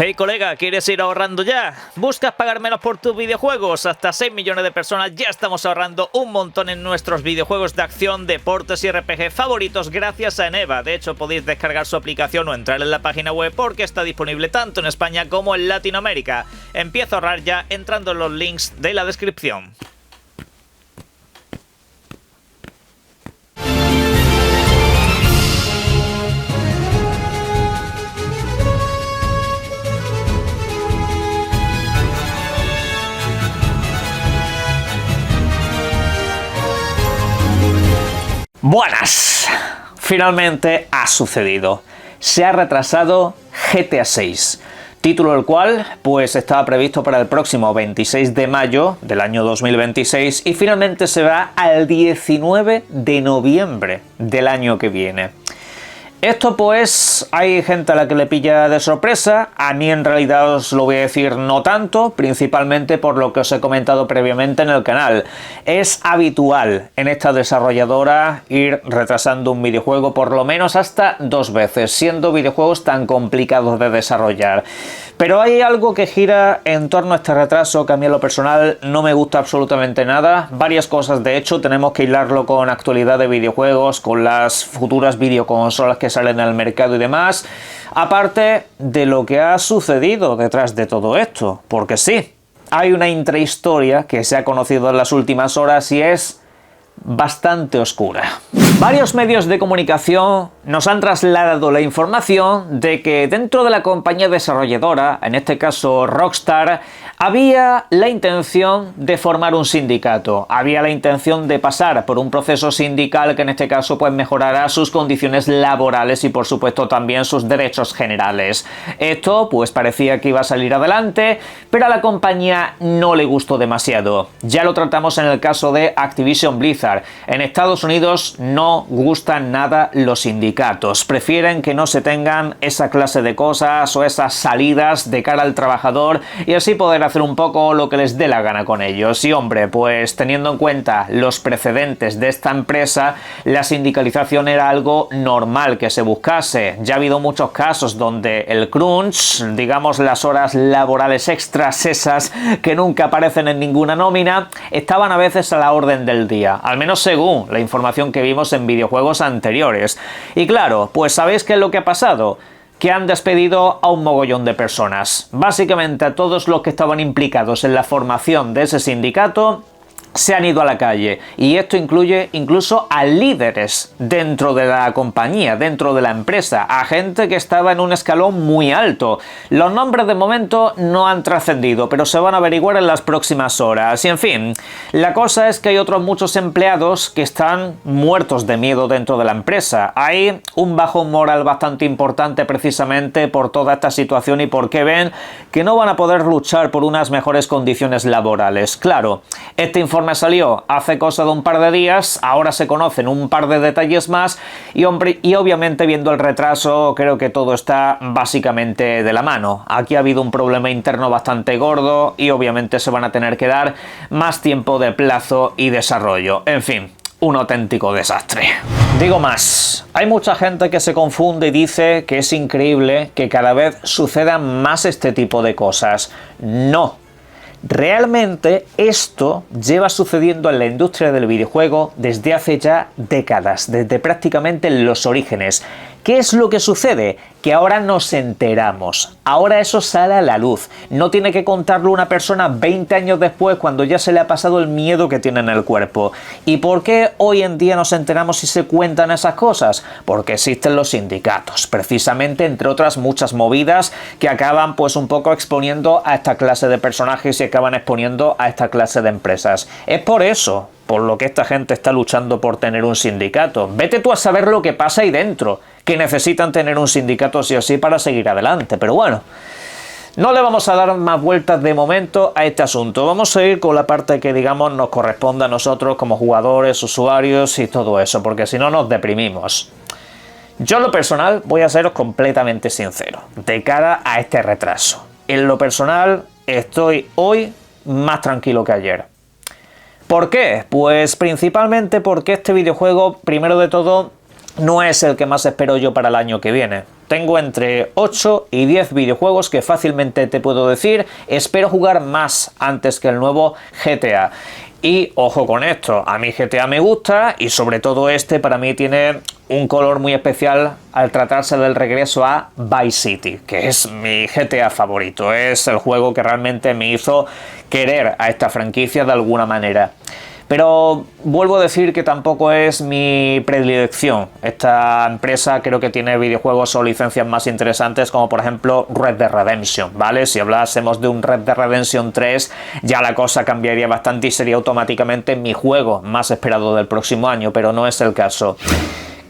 Hey colega, ¿quieres ir ahorrando ya? ¿Buscas pagar menos por tus videojuegos? Hasta 6 millones de personas ya estamos ahorrando un montón en nuestros videojuegos de acción, deportes y RPG favoritos gracias a Eneba. De hecho, podéis descargar su aplicación o entrar en la página web porque está disponible tanto en España como en Latinoamérica. Empieza a ahorrar ya entrando en los links de la descripción. Buenas, finalmente ha sucedido. Se ha retrasado GTA 6, título del cual pues estaba previsto para el próximo 26 de mayo del año 2026 y finalmente se va al 19 de noviembre del año que viene. Esto pues hay gente a la que le pilla de sorpresa, a mí en realidad os lo voy a decir no tanto, principalmente por lo que os he comentado previamente en el canal. Es habitual en esta desarrolladora ir retrasando un videojuego por lo menos hasta 2 veces, siendo videojuegos tan complicados de desarrollar. Pero hay algo que gira en torno a este retraso que a mí en lo personal no me gusta absolutamente nada. Varias cosas, de hecho, tenemos que hilarlo con actualidad de videojuegos, con las futuras videoconsolas que salen al mercado y demás. Aparte de lo que ha sucedido detrás de todo esto. Porque sí, hay una intrahistoria que se ha conocido en las últimas horas y es bastante oscura. Varios medios de comunicación nos han trasladado la información de que dentro de la compañía desarrolladora, en este caso Rockstar, había la intención de formar un sindicato, había la intención de pasar por un proceso sindical que en este caso pues mejorará sus condiciones laborales y por supuesto también sus derechos generales. Esto pues parecía que iba a salir adelante, pero a la compañía no le gustó demasiado. Ya lo tratamos en el caso de Activision Blizzard. En Estados Unidos no gustan nada los sindicatos, prefieren que no se tengan esa clase de cosas o esas salidas de cara al trabajador y así poder hacer un poco lo que les dé la gana con ellos. Y hombre, pues teniendo en cuenta los precedentes de esta empresa, la sindicalización era algo normal que se buscase. Ya ha habido muchos casos donde el crunch, digamos las horas laborales extras esas que nunca aparecen en ninguna nómina, estaban a veces a la orden del día, al menos según la información que vimos en videojuegos anteriores. Y claro, pues ¿sabéis qué es lo que ha pasado? Que han despedido a un mogollón de personas. Básicamente a todos los que estaban implicados en la formación de ese sindicato se han ido a la calle, y esto incluye incluso a líderes dentro de la compañía, dentro de la empresa, a gente que estaba en un escalón muy alto. Los nombres de momento no han trascendido, pero se van a averiguar en las próximas horas. Y en fin, la cosa es que hay otros muchos empleados que están muertos de miedo dentro de la empresa. Hay un bajón moral bastante importante precisamente por toda esta situación y porque ven que no van a poder luchar por unas mejores condiciones laborales. Claro, esta información salió hace cosa de un par de días, ahora se conocen un par de detalles más y obviamente viendo el retraso creo que todo está básicamente de la mano. Aquí ha habido un problema interno bastante gordo y obviamente se van a tener que dar más tiempo de plazo y desarrollo. En fin, un auténtico desastre. Digo más, hay mucha gente que se confunde y dice que es increíble que cada vez sucedan más este tipo de cosas. No. Realmente esto lleva sucediendo en la industria del videojuego desde hace ya décadas, desde prácticamente los orígenes. ¿Qué es lo que sucede? Que ahora nos enteramos, ahora eso sale a la luz. No tiene que contarlo una persona 20 años después cuando ya se le ha pasado el miedo que tiene en el cuerpo. ¿Y por qué hoy en día nos enteramos y se cuentan esas cosas? Porque existen los sindicatos, precisamente entre otras muchas movidas que acaban pues un poco exponiendo a esta clase de personajes y acaban exponiendo a esta clase de empresas. Es por eso por lo que esta gente está luchando por tener un sindicato. Vete tú a saber lo que pasa ahí dentro, que necesitan tener un sindicato sí o sí para seguir adelante. Pero bueno, no le vamos a dar más vueltas de momento a este asunto. Vamos a ir con la parte que digamos nos corresponde a nosotros como jugadores, usuarios y todo eso, porque si no nos deprimimos. Yo en lo personal voy a seros completamente sincero de cara a este retraso. En lo personal estoy hoy más tranquilo que ayer. ¿Por qué? Pues principalmente porque este videojuego, primero de todo, no es el que más espero yo para el año que viene. tengo entre 8 y 10 videojuegos que fácilmente te puedo decir, espero jugar más antes que el nuevo GTA. Y ojo con esto, a mí GTA me gusta y sobre todo este para mí tiene un color muy especial al tratarse del regreso a Vice City, que es mi GTA favorito, es el juego que realmente me hizo querer a esta franquicia de alguna manera. Pero vuelvo a decir que tampoco es mi predilección. Esta empresa creo que tiene videojuegos o licencias más interesantes, como por ejemplo Red Dead Redemption, ¿vale? Si hablásemos de un Red Dead Redemption 3, ya la cosa cambiaría bastante y sería automáticamente mi juego más esperado del próximo año, pero no es el caso.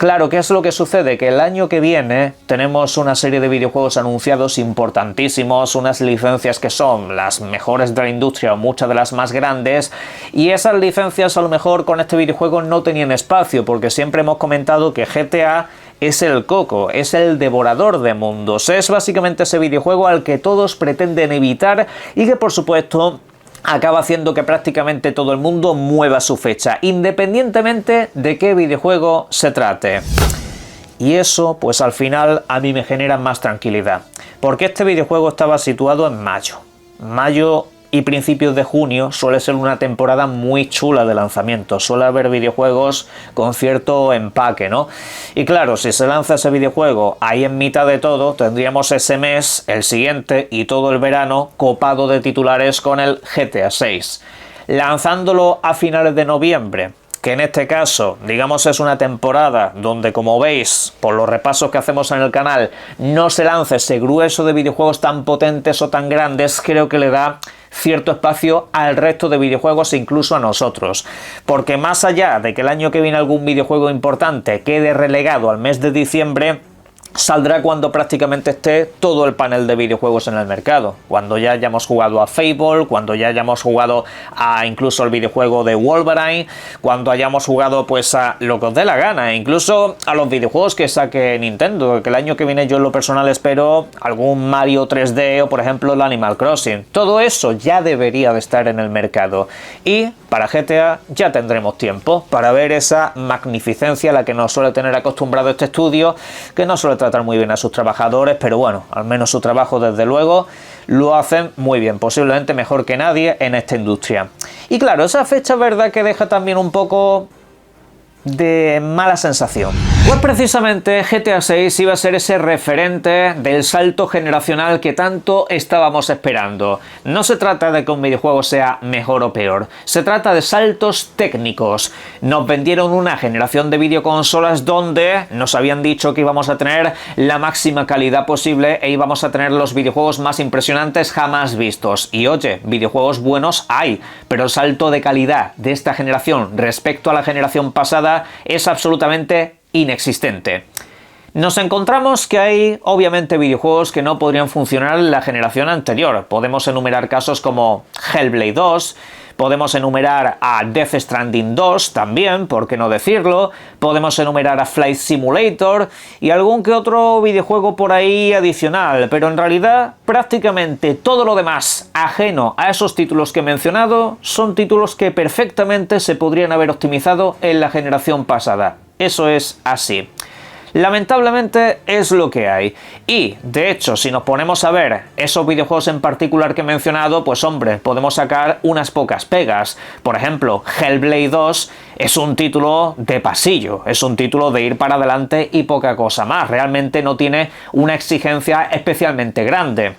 Claro, ¿qué es lo que sucede? Que el año que viene tenemos una serie de videojuegos anunciados importantísimos, unas licencias que son las mejores de la industria o muchas de las más grandes, y esas licencias a lo mejor con este videojuego no tenían espacio, porque siempre hemos comentado que GTA es el coco, es el devorador de mundos, es básicamente ese videojuego al que todos pretenden evitar y que por supuesto acaba haciendo que prácticamente todo el mundo mueva su fecha, independientemente de qué videojuego se trate. Y eso, pues al final, a mí me genera más tranquilidad. Porque este videojuego estaba situado en mayo. Mayo y principios de junio suele ser una temporada muy chula de lanzamiento. Suele haber videojuegos con cierto empaque, ¿no? Y claro, si se lanza ese videojuego ahí en mitad de todo, tendríamos ese mes, el siguiente y todo el verano copado de titulares con el GTA 6. Lanzándolo a finales de noviembre, que en este caso, digamos, es una temporada donde, como veis, por los repasos que hacemos en el canal, no se lanza ese grueso de videojuegos tan potentes o tan grandes, creo que le da cierto espacio al resto de videojuegos e incluso a nosotros. Porque más allá de que el año que viene algún videojuego importante quede relegado al mes de diciembre, saldrá cuando prácticamente esté todo el panel de videojuegos en el mercado, cuando ya hayamos jugado a Fable, cuando ya hayamos jugado a incluso el videojuego de Wolverine, cuando hayamos jugado pues a lo que os dé la gana, incluso a los videojuegos que saque Nintendo, que el año que viene yo en lo personal espero algún Mario 3D o por ejemplo el Animal Crossing. Todo eso ya debería de estar en el mercado y para GTA ya tendremos tiempo para ver esa magnificencia a la que nos suele tener acostumbrado este estudio, que no suele tratar muy bien a sus trabajadores, pero bueno, al menos su trabajo desde luego lo hacen muy bien, posiblemente mejor que nadie en esta industria. Y claro, esa fecha es verdad que deja también un poco de mala sensación. Pues precisamente GTA 6 iba a ser ese referente del salto generacional que tanto estábamos esperando. No se trata de que un videojuego sea mejor o peor, se trata de saltos técnicos. Nos vendieron una generación de videoconsolas donde nos habían dicho que íbamos a tener la máxima calidad posible e íbamos a tener los videojuegos más impresionantes jamás vistos. Y oye, videojuegos buenos hay, pero el salto de calidad de esta generación respecto a la generación pasada es absolutamente inexistente. Nos encontramos que hay obviamente videojuegos que no podrían funcionar en la generación anterior. Podemos enumerar casos como Hellblade 2, podemos enumerar a Death Stranding 2 también, por qué no decirlo, podemos enumerar a Flight Simulator y algún que otro videojuego por ahí adicional, pero en realidad prácticamente todo lo demás ajeno a esos títulos que he mencionado son títulos que perfectamente se podrían haber optimizado en la generación pasada. Eso es así. Lamentablemente es lo que hay. Y, de hecho, si nos ponemos a ver esos videojuegos en particular que he mencionado, pues hombre, podemos sacar unas pocas pegas. Por ejemplo, Hellblade 2 es un título de pasillo, es un título de ir para adelante y poca cosa más. Realmente no tiene una exigencia especialmente grande.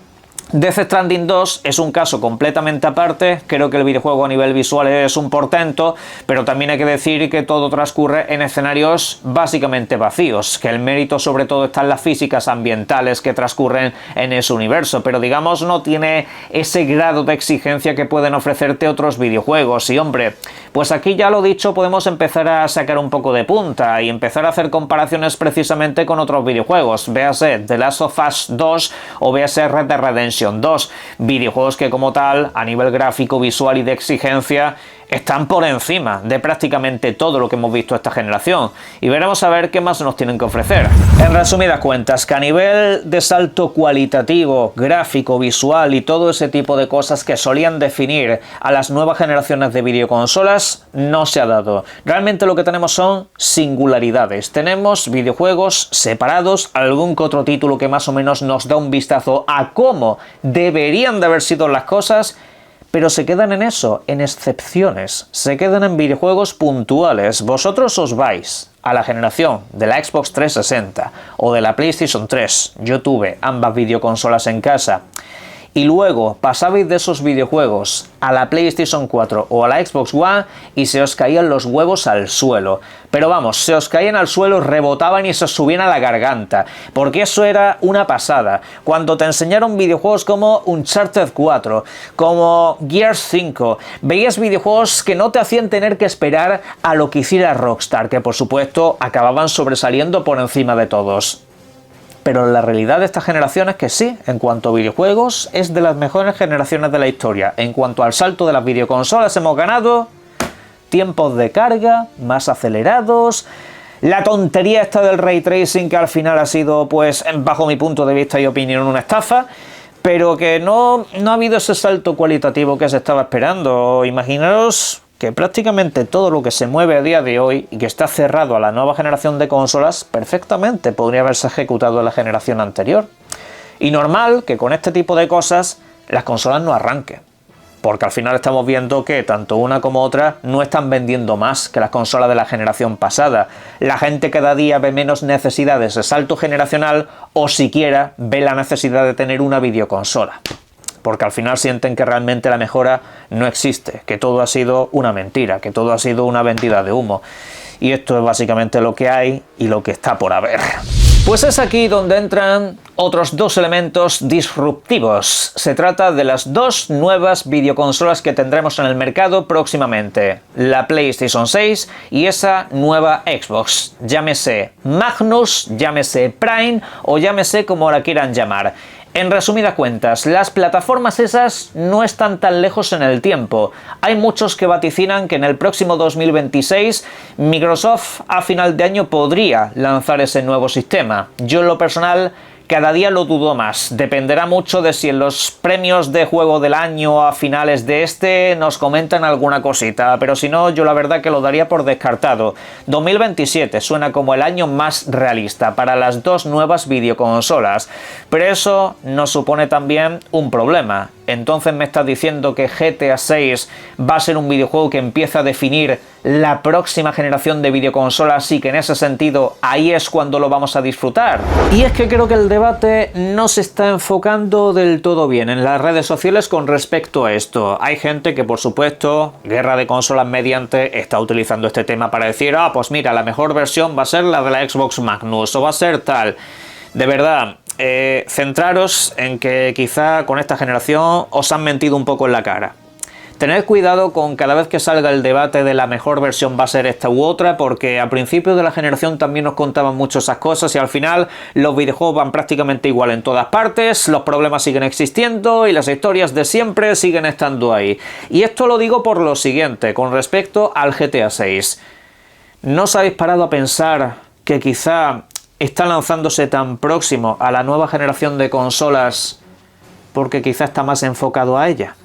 Death Stranding 2 es un caso completamente aparte, creo que el videojuego a nivel visual es un portento, pero también hay que decir que todo transcurre en escenarios básicamente vacíos, que el mérito sobre todo está en las físicas ambientales que transcurren en ese universo, pero digamos no tiene ese grado de exigencia que pueden ofrecerte otros videojuegos. Y hombre, pues aquí ya lo dicho, podemos empezar a sacar un poco de punta y empezar a hacer comparaciones precisamente con otros videojuegos, véase The Last of Us 2 o véase Red Dead Redemption 2, videojuegos que como tal, a nivel gráfico, visual y de exigencia, están por encima de prácticamente todo lo que hemos visto esta generación, y veremos a ver qué más nos tienen que ofrecer. En resumidas cuentas, que a nivel de salto cualitativo, gráfico, visual y todo ese tipo de cosas que solían definir a las nuevas generaciones de videoconsolas, no se ha dado. Realmente lo que tenemos son singularidades. Tenemos videojuegos separados, algún que otro título que más o menos nos da un vistazo a cómo deberían de haber sido las cosas, pero se quedan en eso, en excepciones, se quedan en videojuegos puntuales. Vosotros os vais a la generación de la Xbox 360 o de la PlayStation 3, yo tuve ambas videoconsolas en casa, y luego pasabais de esos videojuegos a la PlayStation 4 o a la Xbox One y se os caían los huevos al suelo. Pero vamos, se os caían al suelo, rebotaban y se os subían a la garganta, porque eso era una pasada. Cuando te enseñaron videojuegos como Uncharted 4, como Gears 5, veías videojuegos que no te hacían tener que esperar a lo que hiciera Rockstar, que por supuesto acababan sobresaliendo por encima de todos. Pero la realidad de esta generación es que sí, en cuanto a videojuegos, es de las mejores generaciones de la historia. En cuanto al salto de las videoconsolas, hemos ganado tiempos de carga más acelerados, la tontería esta del Ray Tracing, que al final ha sido, pues, bajo mi punto de vista y opinión, una estafa, pero que no ha habido ese salto cualitativo que se estaba esperando. Imaginaros que prácticamente todo lo que se mueve a día de hoy y que está cerrado a la nueva generación de consolas, perfectamente podría haberse ejecutado en la generación anterior. Y normal que con este tipo de cosas las consolas no arranquen, porque al final estamos viendo que tanto una como otra no están vendiendo más que las consolas de la generación pasada. La gente cada día ve menos necesidad de ese salto generacional, o siquiera ve la necesidad de tener una videoconsola, porque al final sienten que realmente la mejora no existe, que todo ha sido una mentira, que todo ha sido una vendida de humo. Y esto es básicamente lo que hay y lo que está por haber. Pues es aquí donde entran otros dos elementos disruptivos. Se trata de las dos nuevas videoconsolas que tendremos en el mercado próximamente, la PlayStation 6 y esa nueva Xbox, llámese Magnus, llámese Prime o llámese como la quieran llamar. En resumidas cuentas, las plataformas esas no están tan lejos en el tiempo. Hay muchos que vaticinan que en el próximo 2026 Microsoft a final de año podría lanzar ese nuevo sistema. Yo en lo personal cada día lo dudo más. Dependerá mucho de si en los premios de juego del año a finales de este nos comentan alguna cosita, pero si no, yo la verdad que lo daría por descartado. 2027 suena como el año más realista para las dos nuevas videoconsolas, pero eso nos supone también un problema. Entonces me estás diciendo que GTA 6 va a ser un videojuego que empieza a definir la próxima generación de videoconsolas y que en ese sentido ahí es cuando lo vamos a disfrutar. Y es que creo que el debate no se está enfocando del todo bien en las redes sociales con respecto a esto. Hay gente que por supuesto, guerra de consolas mediante, está utilizando este tema para decir, pues mira, la mejor versión va a ser la de la Xbox Magnus o va a ser tal. De verdad, centraros en que quizá con esta generación os han mentido un poco en la cara. Tened cuidado con cada vez que salga el debate de la mejor versión va a ser esta u otra, porque al principio de la generación también nos contaban mucho esas cosas y al final los videojuegos van prácticamente igual en todas partes, los problemas siguen existiendo y las historias de siempre siguen estando ahí. Y esto lo digo por lo siguiente, con respecto al GTA 6. ¿No os habéis parado a pensar que quizá está lanzándose tan próximo a la nueva generación de consolas porque quizá está más enfocado a ella?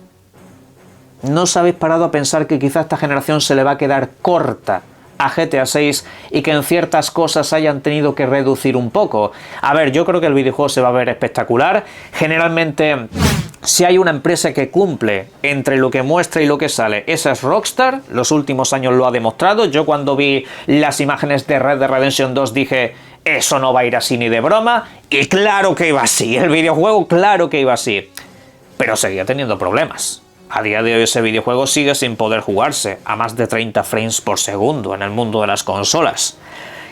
¿No os habéis parado a pensar que quizá esta generación se le va a quedar corta a GTA 6 y que en ciertas cosas hayan tenido que reducir un poco? A ver, yo creo que el videojuego se va a ver espectacular. Generalmente, si hay una empresa que cumple entre lo que muestra y lo que sale, esa es Rockstar. Los últimos años lo ha demostrado. Yo cuando vi las imágenes de Red Dead Redemption 2 dije, eso no va a ir así ni de broma. Y claro que iba así. El videojuego claro que iba así. Pero seguía teniendo problemas. A día de hoy ese videojuego sigue sin poder jugarse a más de 30 frames por segundo en el mundo de las consolas.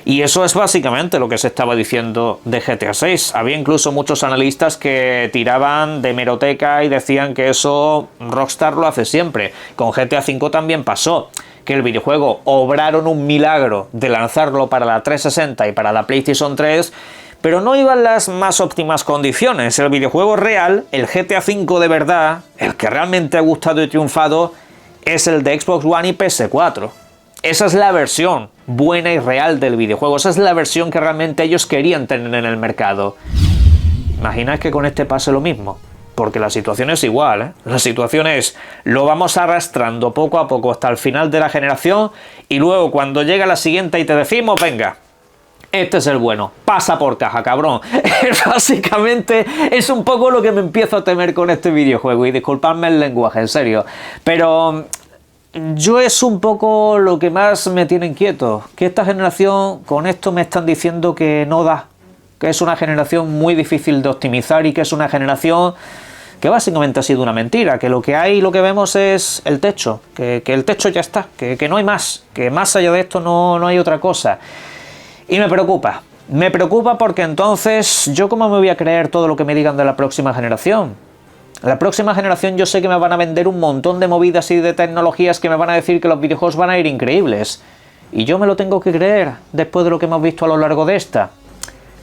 Y eso es básicamente lo que se estaba diciendo de GTA 6. Había incluso muchos analistas que tiraban de hemeroteca y decían que eso Rockstar lo hace siempre. Con GTA 5 también pasó, que el videojuego obraron un milagro de lanzarlo para la 360 y para la PlayStation 3, pero no iban las más óptimas condiciones. El videojuego real, el GTA V de verdad, el que realmente ha gustado y triunfado, es el de Xbox One y PS4. Esa es la versión buena y real del videojuego, esa es la versión que realmente ellos querían tener en el mercado. ¿Imagináis que con este pase lo mismo? Porque la situación es igual, ¿eh? La situación es, lo vamos arrastrando poco a poco hasta el final de la generación y luego cuando llega la siguiente y te decimos, venga, este es el bueno, pasa por caja, cabrón. Básicamente es un poco lo que me empiezo a temer con este videojuego y disculpadme el lenguaje, en serio. Pero yo es un poco lo que más me tiene inquieto, que esta generación con esto me están diciendo que no da, que es una generación muy difícil de optimizar y que es una generación que básicamente ha sido una mentira, que lo que hay, lo que vemos es el techo, que el techo ya está, que no hay más, que más allá de esto no hay otra cosa. Y me preocupa porque entonces, ¿yo cómo me voy a creer todo lo que me digan de la próxima generación? La próxima generación yo sé que me van a vender un montón de movidas y de tecnologías que me van a decir que los videojuegos van a ir increíbles. Y yo me lo tengo que creer después de lo que hemos visto a lo largo de esta.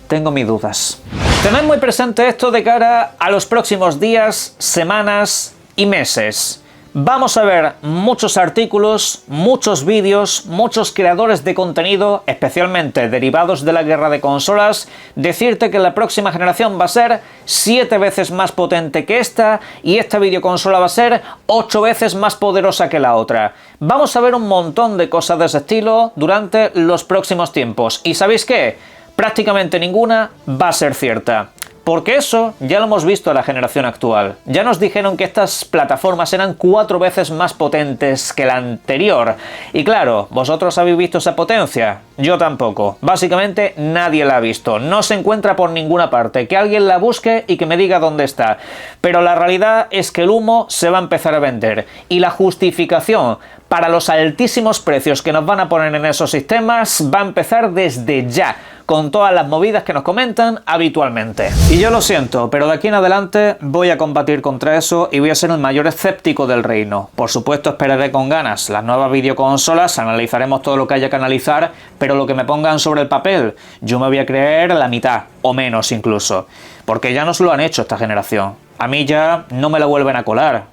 Tengo mis dudas. Tened muy presente esto de cara a los próximos días, semanas y meses. Vamos a ver muchos artículos, muchos vídeos, muchos creadores de contenido, especialmente derivados de la guerra de consolas, decirte que la próxima generación va a ser 7 veces más potente que esta y esta videoconsola va a ser 8 veces más poderosa que la otra. Vamos a ver un montón de cosas de ese estilo durante los próximos tiempos. ¿Y sabéis qué? Prácticamente ninguna va a ser cierta. Porque eso ya lo hemos visto en la generación actual. Ya nos dijeron que estas plataformas eran 4 veces más potentes que la anterior. Y claro, ¿vosotros habéis visto esa potencia? Yo tampoco. Básicamente nadie la ha visto. No se encuentra por ninguna parte. Que alguien la busque y que me diga dónde está. Pero la realidad es que el humo se va a empezar a vender. Y la justificación para los altísimos precios que nos van a poner en esos sistemas va a empezar desde ya, con todas las movidas que nos comentan habitualmente. Y yo lo siento, pero de aquí en adelante voy a combatir contra eso y voy a ser el mayor escéptico del reino. Por supuesto esperaré con ganas las nuevas videoconsolas, analizaremos todo lo que haya que analizar, pero lo que me pongan sobre el papel, yo me voy a creer la mitad, o menos incluso. Porque ya nos lo han hecho esta generación. A mí ya no me la vuelven a colar.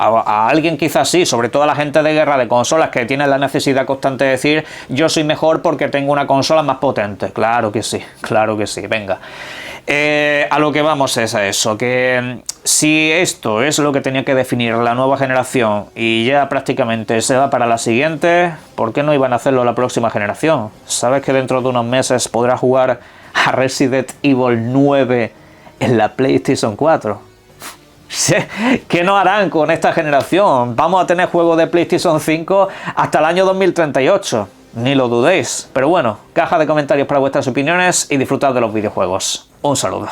A alguien quizás sí, sobre todo a la gente de guerra de consolas que tiene la necesidad constante de decir yo soy mejor porque tengo una consola más potente. Claro que sí, venga. A lo que vamos es a eso, que si esto es lo que tenía que definir la nueva generación y ya prácticamente se va para la siguiente, ¿por qué no iban a hacerlo la próxima generación? ¿Sabes que dentro de unos meses podrás jugar a Resident Evil 9 en la PlayStation 4? ¿Qué no harán con esta generación? Vamos a tener juegos de PlayStation 5 hasta el año 2038. Ni lo dudéis. Pero bueno, caja de comentarios para vuestras opiniones y disfrutad de los videojuegos. Un saludo.